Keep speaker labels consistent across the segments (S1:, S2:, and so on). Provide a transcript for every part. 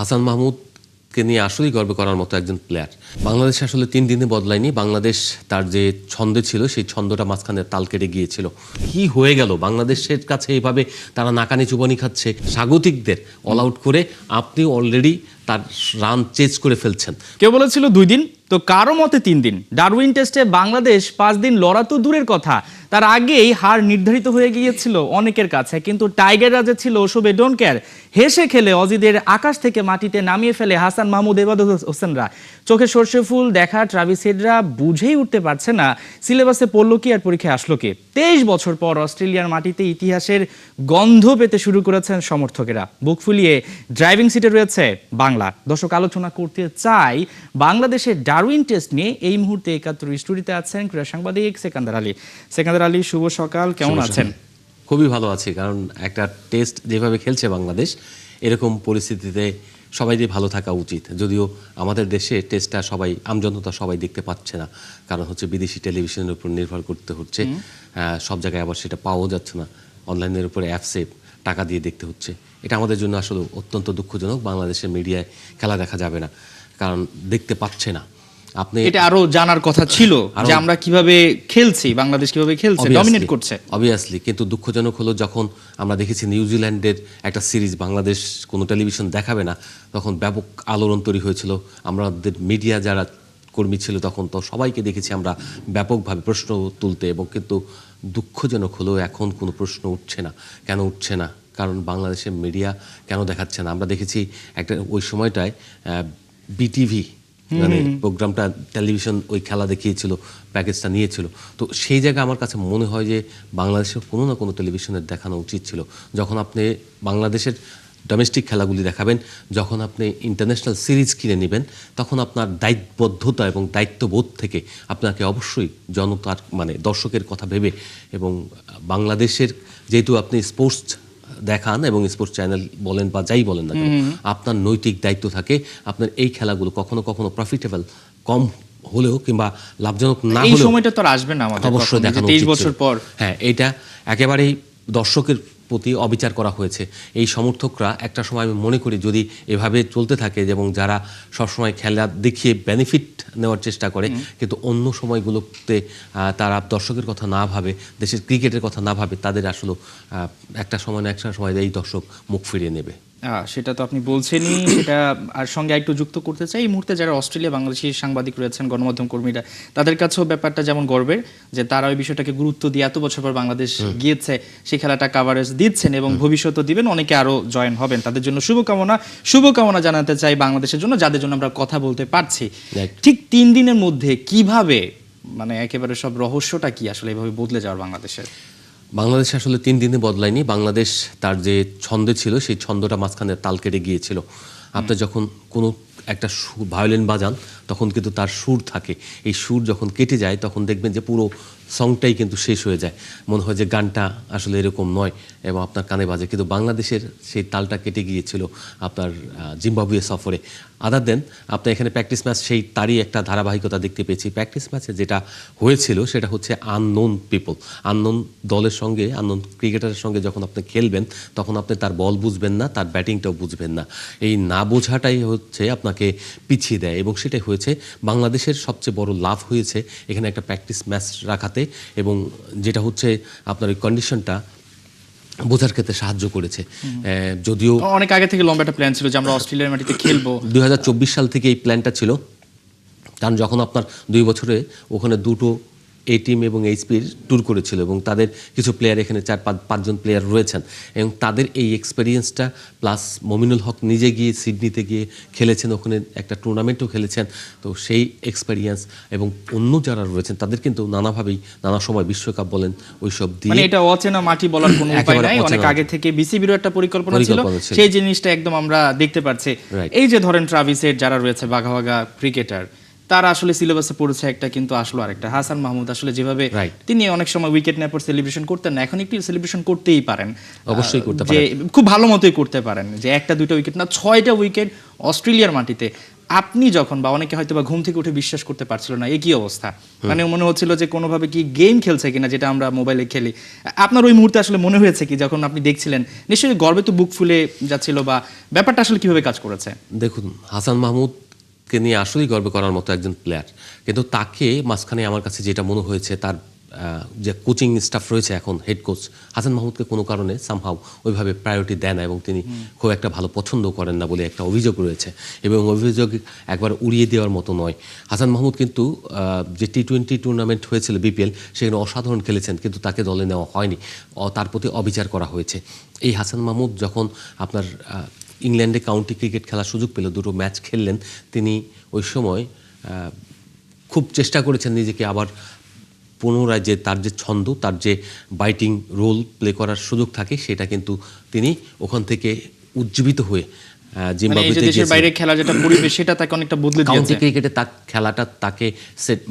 S1: হাসান মাহমুদকে নিয়ে আসলেই গর্ব করার মতো একজন প্লেয়ার। বাংলাদেশ আসলে 3 দিনে বদলায়নি। বাংলাদেশ তার যে ছন্দে ছিল সেই ছন্দটা মাঝখানে তাল কেটে গিয়েছিল। কি হয়ে গেল বাংলাদেশের কাছে এইভাবে তারা নাকানি চুবানি খাচ্ছে, স্বাগতিকদের অল আউট করে আপনি অলরেডি তার রান চেজ করে ফেলছেন।
S2: কেউ বলেছিল 2 দিন, তো কারো মতে 3 দিন। ডারউইন টেস্টে বাংলাদেশ 5 দিন লড়া তো দূরের কথা, তার আগেই হার নির্ধারিত হয়ে গিয়েছিল অনেকের কাছে। কিন্তু টাইগাররা যে ছিল ওসবে ডোন্ট কেয়ার। হেসে খেলে অজিদের আকাশ থেকে মাটিতে নামিয়ে ফেলে হাসান মাহমুদ, এবাদত হোসেনরা। চোখে সর্ষে ফুল দেখা ট্রাভিস হেডরা বুঝেই উঠতে পারছে না সিলেবাসে পড়লো কি আর পরীক্ষায় আসলো কি। 23 বছর পর অস্ট্রেলিয়ার মাটিতে ইতিহাসের গন্ধ পেতে শুরু করেছেন সমর্থকেরা। বুক ফুলিয়ে ড্রাইভিং সিটে রয়েছে বাংলা। দর্শক, আলোচনা করতে চাই বাংলাদেশের ডারউইন টেস্ট নিয়ে। এই মুহূর্তে 71 স্টুডিওতে আছেন ক্রীড়া সাংবাদিক সেকান্দার আলী। সেকান্দার আলী, শুভ সকাল, কেমন আছেন?
S1: খুবই ভালো আছি, কারণ একটা টেস্ট যেভাবে খেলছে বাংলাদেশ, এরকম পরিস্থিতিতে সবাই দিয়ে ভালো থাকা উচিত। যদিও আমাদের দেশে টেস্টটা সবাই আমজনতা সবাই দেখতে পাচ্ছে না, কারণ হচ্ছে বিদেশি টেলিভিশনের উপর নির্ভর করতে হচ্ছে। সব জায়গায় আবার সেটা পাওয়াও যাচ্ছে না, অনলাইনের উপরে অ্যাপসে টাকা দিয়ে দেখতে হচ্ছে। এটা আমাদের জন্য আসলে অত্যন্ত দুঃখজনক। বাংলাদেশের মিডিয়ায় খেলা দেখা যাবে না, কারণ দেখতে পাচ্ছে না। আপনি
S2: এটা আরো জানার কথা ছিল যে আমরা কিভাবে খেলছি, বাংলাদেশ কিভাবে খেলছে, ডমিনেট করছে।
S1: অবভিয়াসলি, কিন্তু দুঃখজনক হলো যখন আমরা দেখেছি নিউজিল্যান্ডের একটা সিরিজ বাংলাদেশ কোনো টেলিভিশন দেখাবে না, তখন ব্যাপক আলোড়ন তৈরি হয়েছিল। আমাদের মিডিয়া যারা কর্মী ছিল তখন তো সবাইকে দেখেছি আমরা ব্যাপকভাবে প্রশ্ন তুলতে, এবং কিন্তু দুঃখজনক হলো এখন কোনো প্রশ্ন উঠছে না। কেন উঠছে না? কারণ বাংলাদেশের মিডিয়া কেন দেখাচ্ছে না? আমরা দেখেছি একটা ওই সময়টায় বিটিভি মানে প্রোগ্রামটা টেলিভিশন ওই খেলা দেখিয়েছিল, প্যাকেজটা নিয়েছিল। তো সেই জায়গায় আমার কাছে মনে হয় যে বাংলাদেশের কোনো না কোনো টেলিভিশনের দেখানো উচিত ছিল। যখন আপনি বাংলাদেশের ডোমেস্টিক খেলাগুলি দেখাবেন, যখন আপনি ইন্টারন্যাশনাল সিরিজ কিনে নেবেন, তখন আপনার দায়িত্ববদ্ধতা এবং দায়িত্ববোধ থেকে আপনাকে অবশ্যই জনতার মানে দর্শকের কথা ভেবে, এবং বাংলাদেশের যেহেতু আপনি স্পোর্টস দেখান এবং স্পোর্টস চ্যানেল বলেন বা যাই বলেন না কেন, আপনার নৈতিক দায়িত্ব থাকে আপনার এই খেলাগুলো কখনো কখনো প্রফিটেবল কম হলেও কিংবা লাভজনক না হলেও
S2: এই সময়টা তো আর আসবে না আমাদের,
S1: অবশ্যই দেখানো
S2: 23 বছর পর।
S1: হ্যাঁ, এটা একেবারেই দর্শকের প্রতি অবিচার করা হয়েছে। এই সমর্থকরা একটা সময় আমি মনে করি যদি এভাবে চলতে থাকে, এবং যারা সবসময় খেলা দেখিয়ে বেনিফিট নেওয়ার চেষ্টা করে কিন্তু অন্য সময়গুলোতে তারা দর্শকের কথা না ভাবে, দেশের ক্রিকেটের কথা না ভাবে, তাদের আসলে একটা সময় না একটা সময় এই দর্শক মুখ ফিরিয়ে নেবে।
S2: সেটা তো আপনি বলছেনই। সেটা আর সঙ্গে একটু যুক্ত করতে চাই, এই মুহূর্তে যারা অস্ট্রেলিয়া বাংলাদেশি সাংবাদিক রয়েছেন, গণমাধ্যম কর্মীরা, তাদের কাছেও ব্যাপারটা যেমন গর্বের যে তারা ওই বিষয়টাকে গুরুত্ব দিয়ে এত বছর পর বাংলাদেশ গিয়েছে, সেই খেলাটা কাভারেজ দিচ্ছেন এবং ভবিষ্যতে দিবেন, অনেকে আরো জয়েন হবেন। তাদের জন্য শুভকামনা জানাতে চাই বাংলাদেশের জন্য, যাদের জন্য আমরা কথা বলতে পারছি। ঠিক 3 দিনের মধ্যে কিভাবে, মানে একেবারে সব রহস্যটা কি আসলে এভাবে বদলে যাওয়ার বাংলাদেশের?
S1: বাংলাদেশ আসলে 3 দিনে বদলায়নি। বাংলাদেশ তার যে ছন্দে ছিল সেই ছন্দটা মাঝখানে তাল কেটে গিয়েছিল। আপনি যখন কোনো একটা ভায়োলিন বাজান তখন কিন্তু তার সুর থাকে, এই সুর যখন কেটে যায় তখন দেখবেন যে পুরো সংটাই কিন্তু শেষ হয়ে যায়, মনে হয় যে গানটা আসলে এরকম নয় এবং আপনার কানে বাজে। কিন্তু বাংলাদেশের সেই তালটা কেটে গিয়েছিল আপনার জিম্বাবুয়ে সফরে। আদার দেন আপনি এখানে প্র্যাকটিস ম্যাচ সেই তারই একটা ধারাবাহিকতা দেখতে পেয়েছি। প্র্যাকটিস ম্যাচে যেটা হয়েছিল সেটা হচ্ছে আননোন পিপল, আননোন দলের সঙ্গে, আননোন ক্রিকেটারের সঙ্গে যখন আপনি খেলবেন তখন আপনি তার বল বুঝবেন না, তার ব্যাটিংটাও বুঝবেন না। এই না বোঝাটাই হচ্ছে আপনাকে পিছিয়ে দেয়, এবং সেটাই হয়েছে। বাংলাদেশের সবচেয়ে বড় লাভ হয়েছে এখানে একটা প্র্যাকটিস ম্যাচ রাখাতে, এবং যেটা হচ্ছে আপনার ওই কন্ডিশনটা বোঝার ক্ষেত্রে সাহায্য করেছে। যদিও
S2: অনেক আগে থেকে লম্বা একটা প্ল্যান ছিল যে আমরা অস্ট্রেলিয়ার মাটিতে খেলবো,
S1: 2024 সাল থেকে এই প্ল্যানটা ছিল। কারণ যখন আপনার 2 বছরে ওখানে দুটো এ টিম এবং এইচপির ট্যুর করেছিল, এবং তাদের কিছু প্লেয়ার এখানে 4-5 জন প্লেয়ার রয়েছেন, এবং তাদের এই এক্সপেরিয়েন্সটা প্লাস মমিনুল হক নিজে গিয়ে সিডনিতে গিয়ে খেলেছেন, ওখানে একটা টুর্নামেন্টও খেলেছেন। তো সেই এক্সপেরিয়েন্স এবং অন্য যারা রয়েছেন তাদের কিন্তু নানাভাবেই নানা সময় বিশ্বকাপ বলেন ওইসব দিয়ে,
S2: মানে এটা অচেনা মাটি বলার কোনো উপায় নাই। অনেক আগে থেকে বিসিবিরও একটা পরিকল্পনা ছিল, সেই জিনিসটা একদম আমরা দেখতে পাচ্ছি। এই যে ধরেন ট্রাভিসের যারা রয়েছে বাঘা বাঘা ক্রিকেটার, তারা আসলে সিলেবাসে পড়েছে একটা, কিন্তু আসলো আরেকটা। হাসান মাহমুদ আসলে যেভাবে তিনি অনেক সময় উইকেট নেওয়ার পর সেলিব্রেশন করতেন না, এখন একটু সেলিব্রেশন করতেই পারেন,
S1: অবশ্যই করতে পারেন,
S2: খুব ভালো মতোই করতে পারেন, যে 1-2 উইকেট না 6টা উইকেট অস্ট্রেলিয়ার মাটিতে। আপনি যখন বা অনেকে হয়তো বা ঘুম থেকে উঠে বিশ্বাস করতে পারছিল না, এই কি অবস্থা, মানে মনে হচ্ছিল যে কোনোভাবে কি গেম খেলছে কিনা, যেটা আমরা মোবাইলে খেলি। আপনার ওই মুহূর্তে আসলে মনে হয়েছে কি যখন আপনি দেখছিলেন? নিশ্চয়ই গর্বে তো বুক ফুলে যাচ্ছিল, বা ব্যাপারটা আসলে কিভাবে কাজ করেছে?
S1: দেখুন, হাসান মাহমুদকে নিয়ে আসলেই গর্ব করার মতো একজন প্লেয়ার, কিন্তু তাকে মাঝখানে আমার কাছে যেটা মনে হয়েছে, তার যে কোচিং স্টাফ রয়েছে এখন, হেড কোচ হাসান মাহমুদকে কোনো কারণে সামহাও ওইভাবে প্রায়োরিটি দেয় না, এবং তিনি খুব একটা ভালো পছন্দ করেন না বলে একটা অভিযোগ রয়েছে, এবং অভিযোগ একবার উড়িয়ে দেওয়ার মতো নয়। হাসান মাহমুদ কিন্তু যে টি-20 টুর্নামেন্ট হয়েছিল বিপিএল, সেখানে অসাধারণ খেলেছেন, কিন্তু তাকে দলে নেওয়া হয়নি, তার প্রতি অবিচার করা হয়েছে। এই হাসান মাহমুদ যখন আপনার ইংল্যান্ডে কাউন্টি ক্রিকেট খেলার সুযোগ পেল, দুটো ম্যাচ খেললেন, তিনি ওই সময় খুব চেষ্টা করেছেন নিজেকে আবার পুনরায়, যে তার যে ছন্দ, তার যে বাইটিং রোল প্লে করার সুযোগ থাকে, সেটা কিন্তু তিনি ওখান থেকে উজ্জীবিত হয়ে জিম্বাবুয়েতে
S2: দেশের বাইরে খেলা যেটা পরিবেশ, সেটা তাকে অনেকটা বদলে দিয়েছে।
S1: কাউন্টি ক্রিকেটে তার খেলাটা তাকে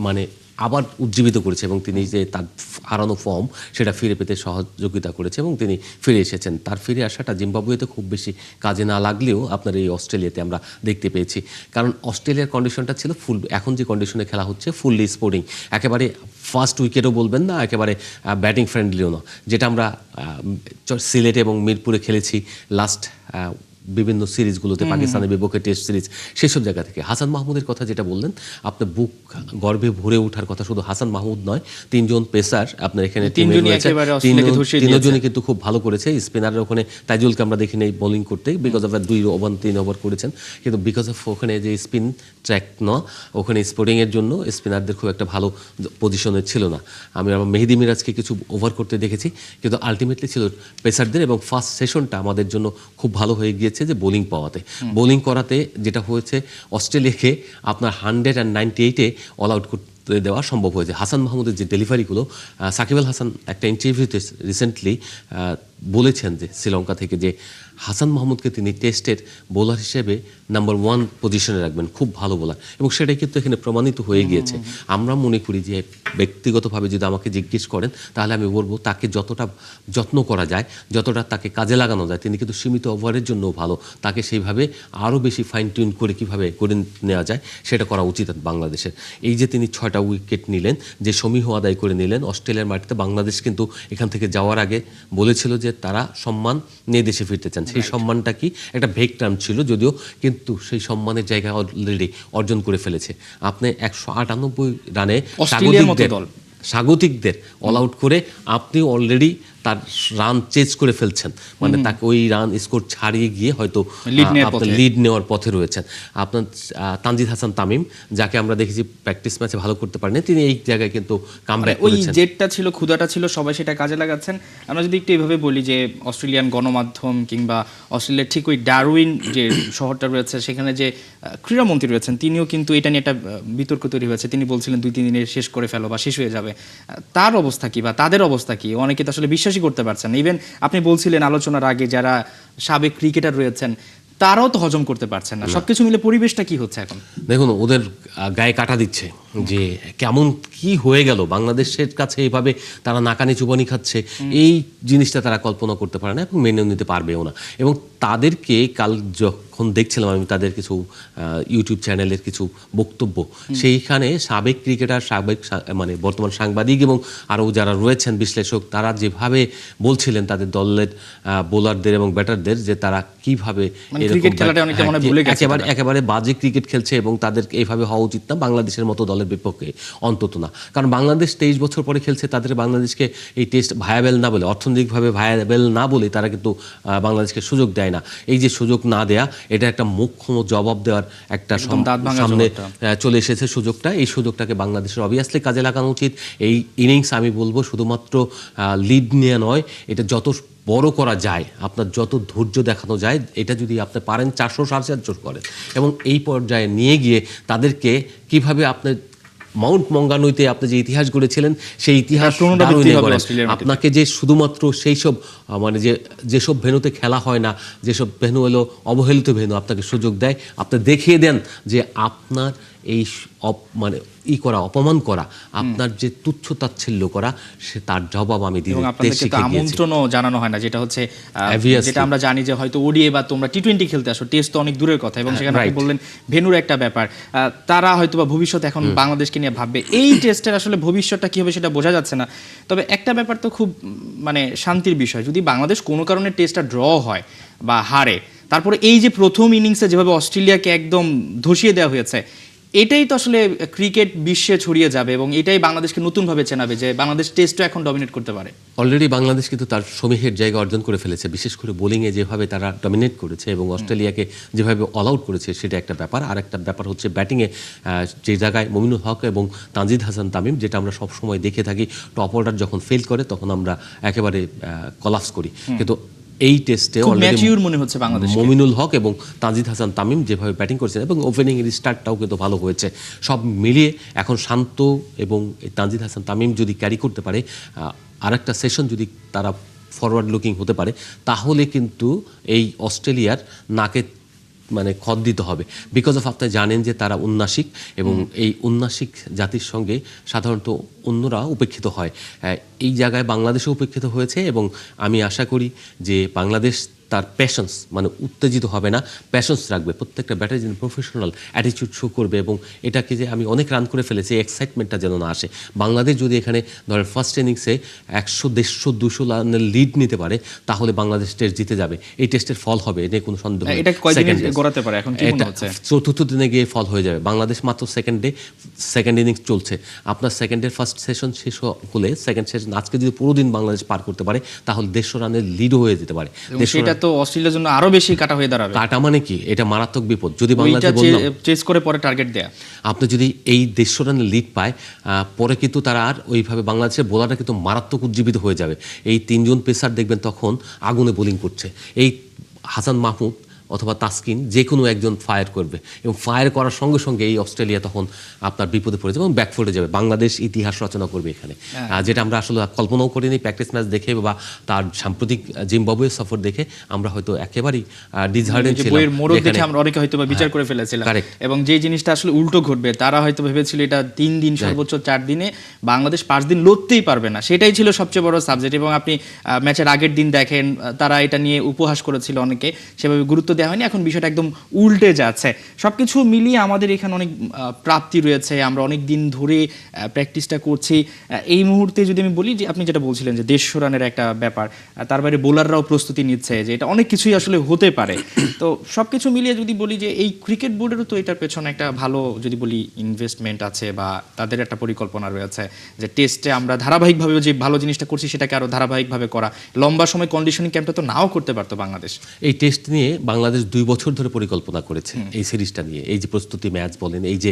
S1: মানে আবার উজ্জীবিত করেছে, এবং তিনি যে তার হারানো ফর্ম সেটা ফিরে পেতে সহযোগিতা করেছে, এবং তিনি ফিরে এসেছেন। তার ফিরে আসাটা জিম্বাবুয়েতে খুব বেশি কাজে না লাগলেও আপনার এই অস্ট্রেলিয়াতে আমরা দেখতে পেয়েছি, কারণ অস্ট্রেলিয়ার কন্ডিশনটা ছিল ফুল, এখন যে কন্ডিশনে খেলা হচ্ছে ফুললি স্পোর্টিং, একেবারে ফার্স্ট উইকেটও বলবেন না, একেবারে ব্যাটিং ফ্রেন্ডলিও না, যেটা আমরা সিলেট এবং মিরপুরে খেলেছি লাস্ট বিভিন্ন সিরিজগুলোতে, পাকিস্তানের বিপক্ষে টেস্ট সিরিজ, সেসব জায়গা থেকে। হাসান মাহমুদের কথা যেটা বললেন, আপনার বুক গর্বে ভরে ওঠার কথা শুধু হাসান মাহমুদ নয়, তিনজন পেসার আপনার এখানে তিনজনই কিন্তু খুব ভালো করেছে। স্পিনারের ওখানে তাইজুলকে আমরা দেখি নেই বোলিং করতে, বিকজ অফ 2 ওভার করেছেন, কিন্তু বিকজ অফ ওখানে যে স্পিন ট্র্যাক না, ওখানে স্পোর্টিংয়ের জন্য স্পিনারদের খুব একটা ভালো পজিশনে ছিল না। আমি আমার মেহেদি মিরাজকে কিছু ওভার করতে দেখেছি, কিন্তু আলটিমেটলি ছিল পেসারদের, এবং ফার্স্ট সেশনটা আমাদের জন্য খুব ভালো হয়ে গিয়েছে যে বোলিং পাওয়াতে, বোলিং করাতে যেটা হয়েছে, অস্ট্রেলিয়াকে আপনার 198-এ অল আউট করতে দেওয়া সম্ভব হয়েছে। হাসান মাহমুদের যে ডেলিভারিগুলো, সাকিব আল হাসান একটা ইন্টারভিউতে রিসেন্টলি বলেছেন যে শ্রীলঙ্কা থেকে, যে হাসান মাহমুদকে তিনি টেস্টের বোলার হিসেবে নাম্বার 1 পজিশনে রাখবেন, খুব ভালো বোলার, এবং সেটাই কিন্তু এখানে প্রমাণিত হয়ে গিয়েছে। আমরা মনে করি যে ব্যক্তিগতভাবে যদি আমাকে জিজ্ঞেস করেন, তাহলে আমি বলবো তাকে যতটা যত্ন করা যায়, যতটা তাকে কাজে লাগানো যায়, তিনি কিন্তু সীমিত ওভারের জন্য ভালো, তাকে সেইভাবে আরও বেশি ফাইন টিউন করে কীভাবে করে নেওয়া যায় সেটা করা উচিত বাংলাদেশের। এই যে তিনি 6টা উইকেট নিলেন, যে সমীহ আদায় করে নিলেন অস্ট্রেলিয়ার মাটিতে, বাংলাদেশ কিন্তু এখান থেকে যাওয়ার আগে বলেছিল যে তারা সম্মান নিয়ে দেশে ফিরতে চান। সেই সম্মানটা কি একটা ভেগ টার্ম ছিল যদিও, কিন্তু সেই সম্মানের জায়গায় অলরেডি অর্জন করে ফেলেছে। আপনি 198 রানে স্বাগতিকদের অল আউট করে আপনি অলরেডি তার রান চেঞ্জ করে ফেলছেন, মানে তাকে ওই রান স্কোর ছাড়িয়ে গিয়ে হয়তো লিড নেওয়ার পথে রয়েছেন। আপনার তানজিদ হাসান তামিম, যাকে আমরা দেখেছি প্র্যাকটিস ম্যাচে ভালো করতে পারেনি, তিনি এই জায়গায় কিন্তু কামব্যাক করেছেন।
S2: ওই জেটটা ছিল, ক্ষুধাটা ছিল, সবাই সেটা কাজে লাগাচ্ছেন। আমরা যদি একটু এইভাবে বলি যে অস্ট্রেলিয়ান গণমাধ্যম কিংবা অস্ট্রেলিয়ার ঠিক ওই ডারউইন যে শহরটা রয়েছে, সেখানে যে ক্রীড়ামন্ত্রী রয়েছেন, তিনিও কিন্তু এটা নিয়ে একটা বিতর্ক তৈরি হয়েছে। তিনি বলছিলেন 2-3 দিনে শেষ করে ফেলো বা শেষ হয়ে যাবে। তার অবস্থা কি বা তাদের অবস্থা কি? অনেকে তো আসলে বিশ্বাসই করতে পারছেন না। ইভেন আপনি বলছিলেন আলোচনার আগে, যারা সাবেক ক্রিকেটার রয়েছেন তারাও তো হজম করতে পারছেন না। সবকিছু মিলে পরিবেশটা কি হচ্ছে এখন?
S1: দেখুন, ওদের গায়ে কাটা দিচ্ছে যে কেমন কি হয়ে গেল, বাংলাদেশের কাছে এইভাবে তারা নাকানি চুবানি খাচ্ছে, এই জিনিসটা তারা কল্পনা করতে পারে না এবং মেনে নিতে পারবেও না। এবং তাদেরকে কাল যখন দেখছিলাম আমি তাদের কিছু ইউটিউব চ্যানেলের কিছু বক্তব্য, সেইখানে সাবেক ক্রিকেটার, মানে বর্তমান সাংবাদিক এবং আরও যারা রয়েছেন বিশ্লেষক, তারা যেভাবে বলছিলেন তাদের দলের বোলারদের এবং ব্যাটারদের, যে তারা কিভাবে একেবারে বাজে ক্রিকেট খেলছে এবং তাদের এইভাবে হওয়া উচিত না, বাংলাদেশের মতো দলের বিপক্ষে অন্তত না। কারণ বাংলাদেশ 23 বছর পরে খেলছে, তাদের বাংলাদেশকে এই টেস্ট ভায়াবেল না বলে, অর্থনৈতিকভাবে ভায়াবেল না বলে তারা কিন্তু বাংলাদেশকে সুযোগ দেয় না। এই যে সুযোগ না দেয়া, এটা একটা মুখ্য জবাব দেওয়ার একটা সামনে চলে এসেছে সুযোগটা। এই সুযোগটাকে বাংলাদেশের অবভিয়াসলি কাজে লাগানো উচিত। এই ইনিংস আমি বলবো শুধুমাত্র লিড নিয়ে নয়, এটা যত বড় করা যায়, আপনার যত ধৈর্য দেখানো যায়, এটা যদি আপনি পারেন 400-450 করেন এবং এই পর্যায়ে নিয়ে গিয়ে তাদেরকে কিভাবে আপনি মাউন্ট মঙ্গানুইতে আপনি যে ইতিহাস গড়েছিলেন, সেই ইতিহাস আপনাকে যে শুধুমাত্র সেই সব মানে যেসব ভেন্যুতে খেলা হয় না, যেসব ভেন্যু হলো অবহেলিত ভেন্যু, আপনাকে সুযোগ দেয়, আপনি দেখিয়ে দেন যে আপনার এই মানে করা, অপমান করা, আপনার যে তুচ্ছ তাচ্ছিল্য করা, সে তার জবাব আমি
S2: এবং
S1: দিতে
S2: আপনাদেরকে তো
S1: শিখে গিয়েছি।
S2: আমন্ত্রণও জানানো হয় না, যেটা হচ্ছে
S1: Obviously.
S2: যেটা আমরা জানি যে হয়তো ওডিআই বা তোমরা টি-20 খেলতে আসো, টেস্ট তো অনেক দূরের কথা, এবং সেখানে আপনি
S1: right.
S2: বললেন ভেন্যুর একটা ব্যাপার, তারা হয়তো বা ভবিষ্যতে এখন বাংলাদেশকে নিয়ে ভাববে। এই টেস্টের আসলে ভবিষ্যৎটা কি হবে সেটা বোঝা যাচ্ছে না। তবে একটা ব্যাপার তো খুব মানে শান্তির বিষয়, যদি বাংলাদেশ কোনো কারণে টেস্টটা ড্র হয় বা হারে, তারপরে এই যে প্রথম ইনিংসে যেভাবে অস্ট্রেলিয়াকে একদম ধসিয়ে দেওয়া হয়েছে, এটাই তো আসলে ক্রিকেট বিশ্বে ছড়িয়ে যাবে এবং এটাই বাংলাদেশকে নতুনভাবে চেনাবে যে বাংলাদেশ টেস্টও এখন ডমিনেট করতে পারে।
S1: অলরেডি বাংলাদেশ কিন্তু তার সমীহের জায়গা অর্জন করে ফেলেছে, বিশেষ করে বোলিংয়ে যেভাবে তারা ডমিনেট করেছে এবং অস্ট্রেলিয়াকে যেভাবে অল আউট করেছে সেটা একটা ব্যাপার। আর একটা ব্যাপার হচ্ছে ব্যাটিংয়ে যে জায়গায় মমিনুল হক এবং তানজিদ হাসান তামিম, যেটা আমরা সবসময় দেখে থাকি, টপ অর্ডার যখন ফেল করে তখন আমরা একেবারে কলাপস করি, কিন্তু এই টেস্টে
S2: খুব ম্যাচিউর মনে হচ্ছে বাংলাদেশ।
S1: মমিনুল হক এবং তানজিদ হাসান তামিম যেভাবে ব্যাটিং করেছেন এবং ওপেনিং এর স্টার্টটাও কিন্তু ভালো হয়েছে, সব মিলিয়ে এখন শান্ত, এবং তানজিদ হাসান তামিম যদি ক্যারি করতে পারে, আরেকটা সেশন যদি তারা ফরওয়ার্ড লুকিং হতে পারে, তাহলে কিন্তু এই অস্ট্রেলিয়ার নাকে মানে খত দিতে হবে। বিকজ অফ আপনি জানেন যে তারা উন্নাসিক, এবং এই উন্নাসিক জাতির সঙ্গে সাধারণত অন্যরা উপেক্ষিত হয়। এই জায়গায় বাংলাদেশও উপেক্ষিত হয়েছে, এবং আমি আশা করি যে বাংলাদেশ তার প্যাশন্স মানে উত্তেজিত হবে না, প্যাশন্স রাখবে, প্রত্যেকটা ব্যাটারি যেন প্রফেশনাল অ্যাটিটিউড শো করবে, এবং এটাকে যে আমি অনেক রান করে ফেলেছি এক্সাইটমেন্টটা যেন না আসে। বাংলাদেশ যদি এখানে ধরেন ফার্স্ট ইনিংসে 100, 150, 200 রানের লিড নিতে পারে, তাহলে বাংলাদেশ টেস্ট জিতে যাবে। এই টেস্টের ফল হবে, এতে কোনো সন্দেহ নেই।
S2: এটা কয়দিনে
S1: Second
S2: গড়াতে পারে এখন কি মনে
S1: এটা
S2: হচ্ছে?
S1: চতুর্থ দিনে গিয়ে ফল হয়ে যাবে। বাংলাদেশ মাত্র সেকেন্ড ইনিংস চলছে, আপনার সেকেন্ডের ফার্স্ট সেশন শেষ হলে সেকেন্ড সেশন আজকে যদি পুরো দিন বাংলাদেশ পার করতে পারে, তাহলে 150 রানের লিডও হয়ে যেতে পারে।
S2: সেটা তো অস্ট্রেলিয়ার জন্য আরো বেশি কাটা হয়ে দাঁড়াবে।
S1: কাটা মানে কি, এটা মারাত্মক বিপদ। যদি বাংলাদেশ বললাম
S2: চেস করে পরে টার্গেট দেয়া,
S1: আপনি যদি এই 150 রানের লিড পায়, পরে কিন্তু তারা আর ওইভাবে বাংলাদেশের বোলাররা কিন্তু মারাত্মক উজ্জীবিত হয়ে যাবে। এই 3 জন পেসার দেখবেন তখন আগুনে বোলিং করছে, এই হাসান মাহমুদ অথবা তাসকিন যে কোনো একজন ফায়ার করবে, এবং ফায়ার করার সঙ্গে সঙ্গে এই অস্ট্রেলিয়া তখন আপনার বিপদে পড়ে যাবে এবং ব্যাকফুটে যাবে। বাংলাদেশ ইতিহাস রচনা করবে এখানে, যেটা আমরা আসলে কল্পনাও করিনি। প্র্যাকটিস ম্যাচ দেখে বা তার সাম্প্রতিক জিম্বাবুয়ে সফর দেখে আমরা হয়তো একেবারেই ডিসহার্টেন ছিলাম।
S2: বইয়ের মোড়ক দেখে আমরা অনেকে হয়তো বিচার করে ফেলেছিলাম, এবং যে জিনিসটা আসলে উল্টো ঘটবে, তারা হয়তো ভেবেছিল এটা 3 দিন সর্বোচ্চ 4 দিনে বাংলাদেশ 5 দিন লড়তেই পারবে না, সেটাই ছিল সবচেয়ে বড় সাবজেক্ট। এবং আপনি ম্যাচের আগের দিন দেখেন তারা এটা নিয়ে উপহাস করেছিল অনেকে, সেভাবে গুরুত্ব দেওয়া হয়নি। এখন বিষয়টা একদম উল্টে যাচ্ছে। সবকিছু মিলিয়ে আমাদের এখানে অনেক প্রাপ্তি রয়েছে, আমরা অনেক দিন ধরে প্র্যাকটিসটা করছি। এই মুহূর্তে যদি আমি বলি যে আপনি যেটা বলছিলেন যে 150 রানের একটা ব্যাপার, তার বাইরে বোলাররাও প্রস্তুতি নিচ্ছে, যে এটা অনেক কিছুই আসলে হতে পারে। তো সবকিছু মিলিয়ে যদি বলি যে এই ক্রিকেট বোর্ডেরও তো এটার পেছনে একটা ভালো যদি বলি ইনভেস্টমেন্ট আছে, বা তাদের একটা পরিকল্পনা রয়েছে যে টেস্টে আমরা ধারাবাহিকভাবে যে ভালো জিনিসটা করছি সেটাকে আরো ধারাবাহিকভাবে করা। লম্বা সময় কন্ডিশনিং ক্যাম্পটা তো নাও করতে পারতো বাংলাদেশ।
S1: এই টেস্ট নিয়ে বাংলাদেশ 2 বছর ধরে পরিকল্পনা করেছে, এই সিরিজটা নিয়ে, এই যে প্রস্তুতি ম্যাচ বলেন, এই যে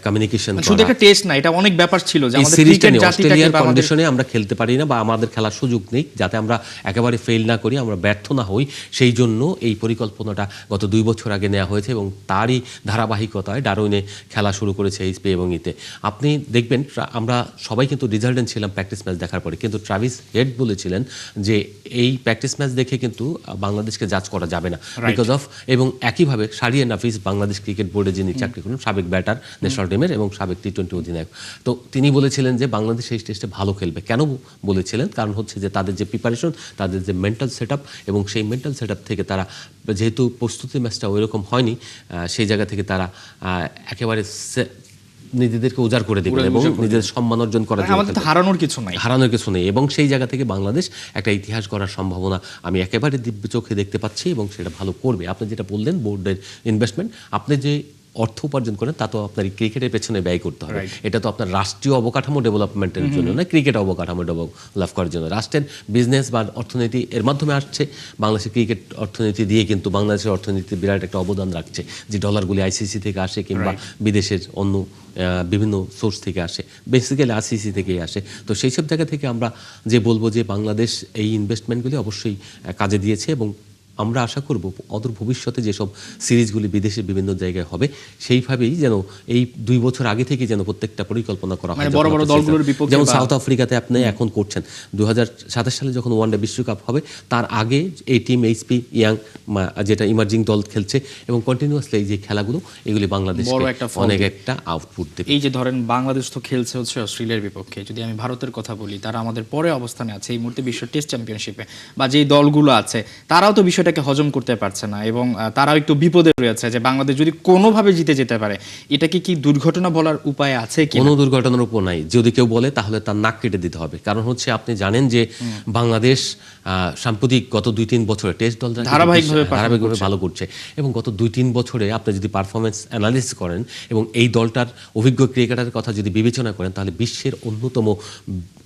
S1: কমিউনিকেশন,
S2: শুধু একটা টেস্ট না, এটা অনেক ব্যাপার ছিল যে
S1: এই
S2: আমাদের
S1: সিরিজটা
S2: ক্রিকেট
S1: নিয়ে
S2: জাতিটাকে
S1: অস্ট্রেলিয়ার
S2: বা আমাদের
S1: কন্ডিশনে আমরা খেলতে পারি না, বা আমাদের খেলার সুযোগ নেই, যাতে আমরা একেবারে ফেল না করি, আমরা ব্যর্থ না হই, সেই জন্য এই পরিকল্পনাটা গত 2 বছর আগে নেওয়া হয়েছে, এবং তারই ধারাবাহিকতায় ডারউইনে খেলা শুরু করেছে এইচপি এবং ইতে। আপনি দেখবেন আমরা সবাই কিন্তু ডিসহার্টেন ছিলাম প্র্যাকটিস ম্যাচ দেখার পরে, কিন্তু ট্রাভিস হেড বলেছিলেন যে এই প্র্যাকটিস ম্যাচ দেখে কিন্তু বাংলাদেশকে জাজ করা যাবে না, বিকজ অফ, এবং একইভাবে সারিয়া নাফিস বাংলাদেশ ক্রিকেট বোর্ডে যিনি চাকরি করেন, সাবেক ব্যাটার ন্যাশনাল টিমের এবং সাবেক টি-20 অধিনায়ক, তো তিনি বলেছিলেন যে বাংলাদেশ এই টেস্টে ভালো খেলবে। কেন বলেছিলেন? কারণ হচ্ছে যে তাদের যে প্রিপারেশন, তাদের যে মেন্টাল সেট আপ, এবং সেই মেন্টাল সেট আপ থেকে তারা, যেহেতু প্রস্তুতি ম্যাচটা ওইরকম হয়নি, সেই জায়গা থেকে তারা একেবারে নিজেদেরকে উজাড় করে দেবেন এবং নিজেদের সম্মান অর্জন করার জন্য
S2: আমাদের তো হারানোর কিছু নাই,
S1: এবং সেই জায়গা থেকে বাংলাদেশ একটা ইতিহাস গড়ার সম্ভাবনা আমি একেবারে দিব্য চোখে দেখতে পাচ্ছি, এবং সেটা ভালো করবে। আপনি যেটা বললেন বোর্ডের ইনভেস্টমেন্ট, আপনি যে অর্থ উপার্জন করেন তা তো আপনার ক্রিকেটের পেছনে ব্যয় করতে হবে, এটা তো আপনার রাষ্ট্রীয় অবকাঠামো ডেভেলপমেন্টের জন্য না, ক্রিকেট অবকাঠামো ডেভেলপ করার জন্য। রাষ্ট্রের বিজনেস বা অর্থনীতি এর মাধ্যমে আসছে, বাংলাদেশের ক্রিকেট অর্থনীতি দিয়ে কিন্তু বাংলাদেশের অর্থনীতি বিরাট একটা অবদান রাখছে, যে ডলারগুলি আইসিসি থেকে আসে কিংবা বিদেশের অন্য বিভিন্ন সোর্স থেকে আসে, বেসিক্যালি আইসিসি থেকেই আসে। তো সেই সব জায়গা থেকে আমরা যে বলবো যে বাংলাদেশ এই ইনভেস্টমেন্টগুলি অবশ্যই কাজে দিয়েছে, এবং আমরা আশা করব অদূর ভবিষ্যতে যেসব সিরিজগুলি বিদেশে বিভিন্ন জায়গায় হবে সেইভাবেই যেন এই 2 বছর আগে থেকে যেন প্রত্যেকটা পরিকল্পনা করা হয়,
S2: বড় বড় দলগুলোর বিপক্ষে,
S1: যেমন সাউথ আফ্রিকাতে আপনি এখন করছেন 2027 সালে যখন ওয়ানডে বিশ্বকাপ হবে তার আগে এই টিম এইচপি ইয়াং যেটা ইমার্জিং দল খেলছে এবং কন্টিনিউয়াসলি এই যে খেলাগুলো এগুলি বাংলাদেশ অনেক একটা আউটপুট দেবে।
S2: এই যে ধরেন বাংলাদেশ তো খেলছে হচ্ছে অস্ট্রেলিয়ার বিপক্ষে, যদি আমি ভারতের কথা বলি তারা আমাদের পরে অবস্থানে আছে এই মুহূর্তে বিশ্ব টেস্ট চ্যাম্পিয়নশিপে, বা যেই দলগুলো আছে তারাও তো বিষয়টাকে হজম করতে পারছে না এবং তারাও একটু বিপদে রয়েছে যে বাংলাদেশ যদি কোনোভাবে জিতে যেতে পারে, এটা কি দুর্ঘটনা বলার উপায় আছে কি?
S1: কোনো দুর্ঘটনার উপর নাই, যদি কেউ বলে তাহলে তার নাক কেটে দিতে হবে। কারণ হচ্ছে আপনি জানেন যে বাংলাদেশ সাম্প্রতিক গত 2-3 বছরে টেস্ট দল ধারাবাহিকভাবে ভালো করছে এবং গত 2-3 বছরে আপনি যদি পারফরমেন্স অ্যানালিসিস করেন এবং এই দলটার অভিজ্ঞ ক্রিকেটারের কথা যদি বিবেচনা করেন তাহলে বিশ্বের অন্যতম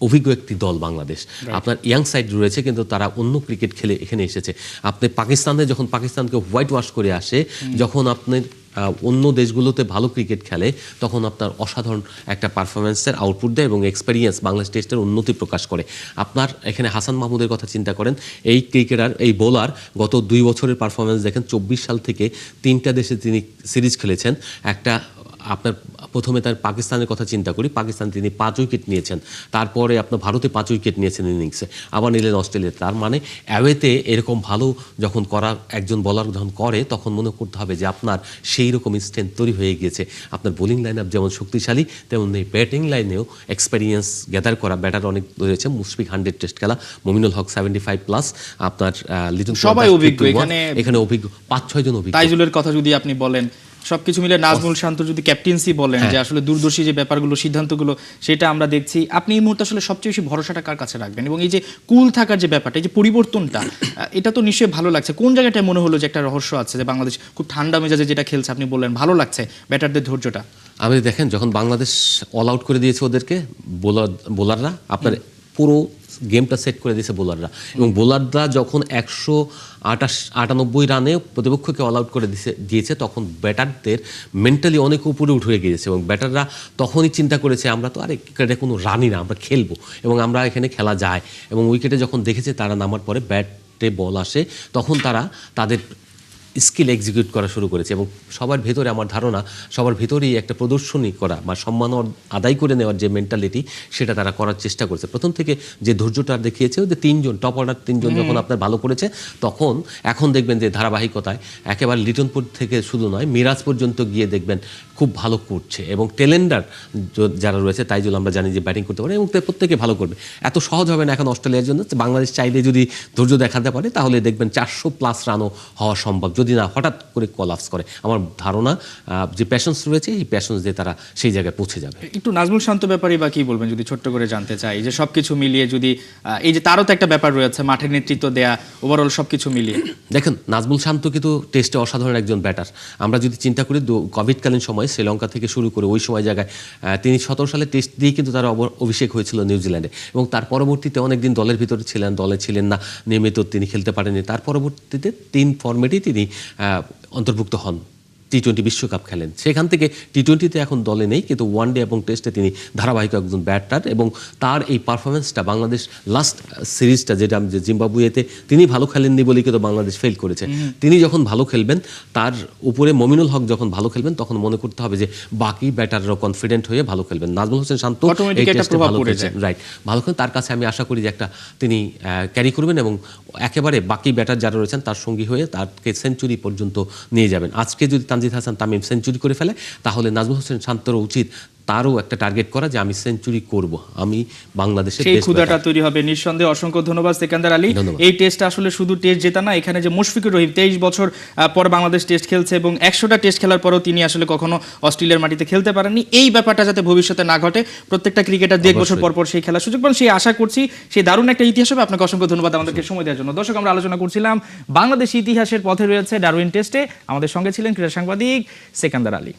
S1: অভিজ্ঞ একটি দল বাংলাদেশ। আপনার ইয়াং সাইড রয়েছে কিন্তু তারা অন্য ক্রিকেট খেলে এখানে এসেছে। আপনি পাকিস্তানে যখন পাকিস্তানকে হোয়াইট ওয়াশ করে আসে, যখন আপনি অন্য দেশগুলোতে ভালো ক্রিকেট খেলে তখন আপনার অসাধারণ একটা পারফরমেন্সের আউটপুট দেয় এবং এক্সপেরিয়েন্স বাংলাদেশ টেস্টের উন্নতি প্রকাশ করে। আপনার এখানে হাসান মাহমুদের কথা চিন্তা করেন, এই ক্রিকেটার এই বোলার গত 2 বছরের পারফরমেন্স দেখেন। 24 সাল থেকে 3টা দেশে তিনি সিরিজ খেলেছেন। একটা আপনার প্রথমে তার পাকিস্তানের কথা চিন্তা করি, পাকিস্তান তিনি 5 উইকেট নিয়েছেন, তারপরে আপনার ভারতে 5 উইকেট নিয়েছেন ইনিংসে, আবার নিলেন অস্ট্রেলিয়া। তার মানে অ্যাওয়েতে এরকম ভালো যখন করা একজন বলার যখন করে তখন মনে করতে হবে যে আপনার সেই রকম স্ট্রেংথ তৈরি হয়ে গিয়েছে। আপনার বোলিং লাইন আপ যেমন শক্তিশালী তেমনি ব্যাটিং লাইনেও এক্সপেরিয়েন্স গ্যাদার করা ব্যাটার অনেক রয়েছে। মুশফিক 100 টেস্ট খেলা, মমিনুল হক 75+, আপনার লিটন
S2: সবাই অভিজ্ঞ,
S1: এখানে অভিজ্ঞ 5-6 জন অভিজ্ঞ।
S2: তাইজুলের কথা যদি আপনি বলেন, সবকিছু মিলে নাজমুল শান্ত যদি ক্যাপ্টেন্সি বলেন, যে আসলে দূরদর্শী যে ব্যাপারগুলো সিদ্ধান্তগুলো সেটা আমরা দেখছি। আপনি এই মুহূর্তে আসলে সবচেয়ে বেশি ভরসাটা কার কাছে রাখবেন? এবং এই যে কুল থাকার যে ব্যাপারটা, এই যে পরিবর্তনটা, এটা তো নিশ্চয়ই ভালো লাগছে। কোন জায়গাটায় মনে হলো যে একটা রহস্য আছে যে বাংলাদেশ খুব ঠান্ডা মেজাজে যেটা খেলছে, আপনি বললেন ভালো লাগছে ব্যাটারদের ধৈর্যটা?
S1: আমি দেখেন যখন বাংলাদেশ অল আউট করে দিয়েছে ওদেরকে বোলাররা, আপনার পুরো গেমটা সেট করে দিয়েছে বোলাররা, এবং বোলাররা যখন 198 রানে প্রতিপক্ষকে অল আউট করে দিয়েছে তখন ব্যাটারদের মেন্টালি অনেক উপরে উঠে গিয়েছে এবং ব্যাটাররা তখনই চিন্তা করেছে আমরা তো আরে ক্রিকেটে কোনো রানই না, আমরা খেলবো এবং আমরা এখানে খেলা যায়। এবং উইকেটে যখন দেখেছে তারা নামার পরে ব্যাটে বল আসে তখন তারা তাদের স্কিল এক্সিকিউট করা শুরু করেছে এবং সবার ভেতরে আমার ধারণা সবার ভেতরেই একটা প্রদর্শনী করা বা সম্মান আদায় করে নেওয়ার যে মেন্টালিটি সেটা তারা করার চেষ্টা করেছে। প্রথম থেকে যে ধৈর্যটা দেখিয়েছে ওদের 3জন টপ অর্ডার 3জন যখন আপনার ভালো করেছে তখন এখন দেখবেন যে ধারাবাহিকতায় একেবারে লিটনপুর থেকে শুধু নয় মিরাজ পর্যন্ত গিয়ে দেখবেন খুব ভালো করছে এবং টেলেন্ডার যারা রয়েছে তাইজুল আমরা জানি যে ব্যাটিং করতে পারে এবং প্রত্যেকে ভালো করবে। এত সহজ হবে না এখন অস্ট্রেলিয়ার জন্য। বাংলাদেশ চাইলে যদি ধৈর্য দেখাতে পারে তাহলে দেখবেন 400+ রানও হওয়া সম্ভব যদি না হঠাৎ করে কলাপস করে। আমার ধারণা যে প্যাশন্স রয়েছে এই প্যাশন্স দিয়ে তারা সেই জায়গায় পৌঁছে যাবে।
S2: একটু নাজমুল শান্ত ব্যাপারে বা কি বলবেন যদি ছোট্ট করে জানতে চাই, যে সবকিছু মিলিয়ে যদি এই যে তারও তো একটা ব্যাপার রয়েছে মাঠের নেতৃত্ব দেয়া, ওভারঅল সবকিছু মিলিয়ে
S1: দেখেন নাজমুল শান্ত কিন্তু টেস্টে অসাধারণ একজন ব্যাটার। আমরা যদি চিন্তা করি কোভিডকালীন সময় শ্রীলঙ্কা থেকে শুরু করে ওই সময় জায়গায় তিনি 17 সালে টেস্ট দিয়ে কিন্তু তার অভিষেক হয়েছিল নিউজিল্যান্ডে এবং তার পরবর্তীতে অনেকদিন দলের ভিতরে ছিলেন, দলে ছিলেন না, নিয়মিত তিনি খেলতে পারেননি। তার পরবর্তীতে 3 ফরম্যাটেই তিনি অন্তর্ভুক্ত হন, টি-20 বিশ্বকাপ খেলেন। সেখান থেকে টি-20তে এখন দলে নেই কিন্তু ওয়ানডে এবং টেস্টে তিনি ধারাবাহিক একজন ব্যাটার এবং তার এই পারফরমেন্সটা বাংলাদেশ লাস্ট সিরিজটা যেটা জিম্বাবুয়েতে তিনি ভালো খেলেননি বলেই কিন্তু বাংলাদেশ ফেল করেছে। তিনি যখন ভালো খেলবেন তার উপরে মমিনুল হক যখন ভালো খেলবেন তখন মনে করতে হবে যে বাকি ব্যাটাররাও কনফিডেন্ট হয়ে ভালো খেলবেন। নাজমুল হোসেন শান্ত এই টেস্টে ভালো করেছেন, রাইট, ভালো খেলেন। তার কাছে আমি আশা করি যে একটা তিনি ক্যারি করবেন এবং একেবারে বাকি ব্যাটার যারা রয়েছেন তার সঙ্গী হয়ে তাকে সেঞ্চুরি পর্যন্ত নিয়ে যাবেন। আজকে যদি তানজিদ হাসান তামিম সেঞ্চুরি করে ফেলে তাহলে নাজমুল হোসেন শান্তর উচিত তারও একটা টার্গেট করা যে আমি সেঞ্চুরি করব, আমি বাংলাদেশের
S2: সেই ক্ষুধাটা তৈরি হবে নিঃসন্দেহে। অসংখ্য ধন্যবাদ সেকান্দার আলী। এই টেস্টটা আসলে শুধু টেস্ট জেতা না, এখানে যে মুশফিকুর রহিম 23 বছর পর বাংলাদেশ টেস্ট খেলছে এবং 100টা টেস্ট খেলার পরও তিনি আসলে কখনো অস্ট্রেলিয়ার মাটিতে খেলতে পারেননি। এই ব্যাপারটা যাতে ভবিষ্যতে না ঘটে, প্রত্যেকটা ক্রিকেটার 2 বছর পর পর সেই খেলার সুযোগ পান, সেই আশা করছি। সেই দারুণ একটা ইতিহাস হবে। আপনাকে অসংখ্য ধন্যবাদ আমাদেরকে সময় দেওয়ার জন্য। দর্শক, আমরা আলোচনা করছিলাম বাংলাদেশ ইতিহাসের পথে রয়েছে ডারউইন টেস্টে। আমাদের সঙ্গে ছিলেন ক্রীড়া সাংবাদিক সেকান্দার আলী।